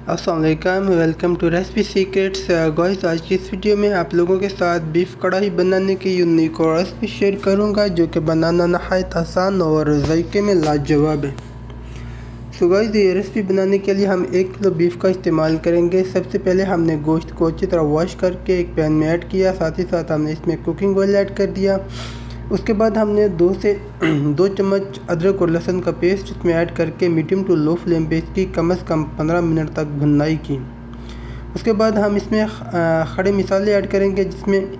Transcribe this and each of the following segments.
अस्सलाम वालेकुम, welcome to recipe secrets. Guys, आज की इस वीडियो में आप लोगों के साथ बीफ कढ़ाई बनाने की यूनिक और रेसिपी शेयर करूंगा जो कि बनाना नहायत आसान और जायके में लाजवाब है। सो गाइस, ये रेसिपी बनाने के लिए हम 1 किलो बीफ का इस्तेमाल करेंगे। सबसे पहले हमने गोश्त को अच्छी तरह वॉश करके एक पैन में ऐड किया, साथ ही साथ हमने इसमें कुकिंग ऑयल ऐड कर दिया। उसके बाद हमने 2 चम्मच अदरक और लहसुन का पेस्ट इसमें ऐड करके मीडियम टू लो फ्लेम पे इसकी कम से कम 15 मिनट तक भुनाई की। उसके बाद हम इसमें खड़े मसाले ऐड करेंगे, जिसमें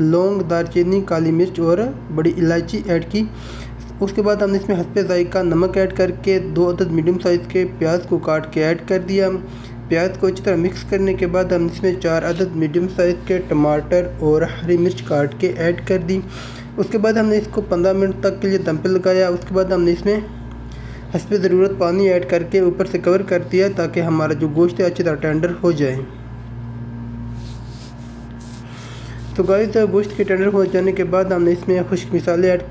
लौंग, दालचीनी, काली मिर्च और बड़ी इलायची ऐड की। उसके बाद हमने इसमें हस्बे ज़ायका नमक ऐड करके 2 अदद मीडियम साइज़ के प्याज को काट के ऐड कर दिया। प्याज को अच्छी तरह मिक्स करने के बाद हम इसमें 4 अदद मीडियम साइज़ के टमाटर और हरी मिर्च काट के ऐड कर दी। उसके बाद हमने इसको 15 मिनट तक के लिए दम पे लगाया। उसके बाद हमने इसमें हस्बे ज़रूरत पानी ऐड करके ऊपर से कवर कर दिया ताकि हमारा जो गोश्त है अच्छी तरह टेंडर हो जाए। तो गाइस, गोश्त के टेंडर हो जाने के बाद हमने इसमें खुश्क मसाले ऐड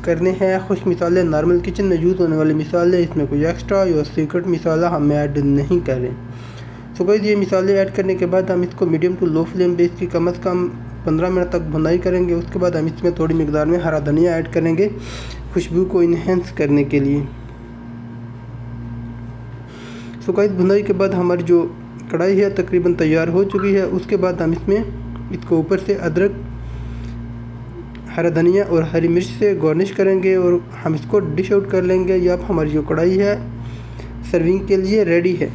करने हैं। खुश्क मसाले नॉर्मल किचन में यूज़ होने वाले मसाले, इसमें कोई एक्स्ट्रा या सीक्रेट मसाला हम ऐड नहीं करें। तो गाइस, ये मसाले ऐड करने के बाद हम इसको मीडियम टू लो फ्लेम पे इसकी कम से कम 15 मिनट तक भुनाई करेंगे। उसके बाद हम इसमें थोड़ी मिकदार में हरा धनिया ऐड करेंगे खुशबू को इन्हेंस करने के लिए। सो गाइस, भुनाई के बाद हमारी जो कढ़ाई है तकरीबन तैयार हो चुकी है। उसके बाद हम इसमें इसको ऊपर से अदरक, हरा धनिया और हरी मिर्च से गार्निश करेंगे और हम इसको डिश आउट कर लेंगे। या अब हमारी जो कढ़ाई है सर्विंग के लिए रेडी है।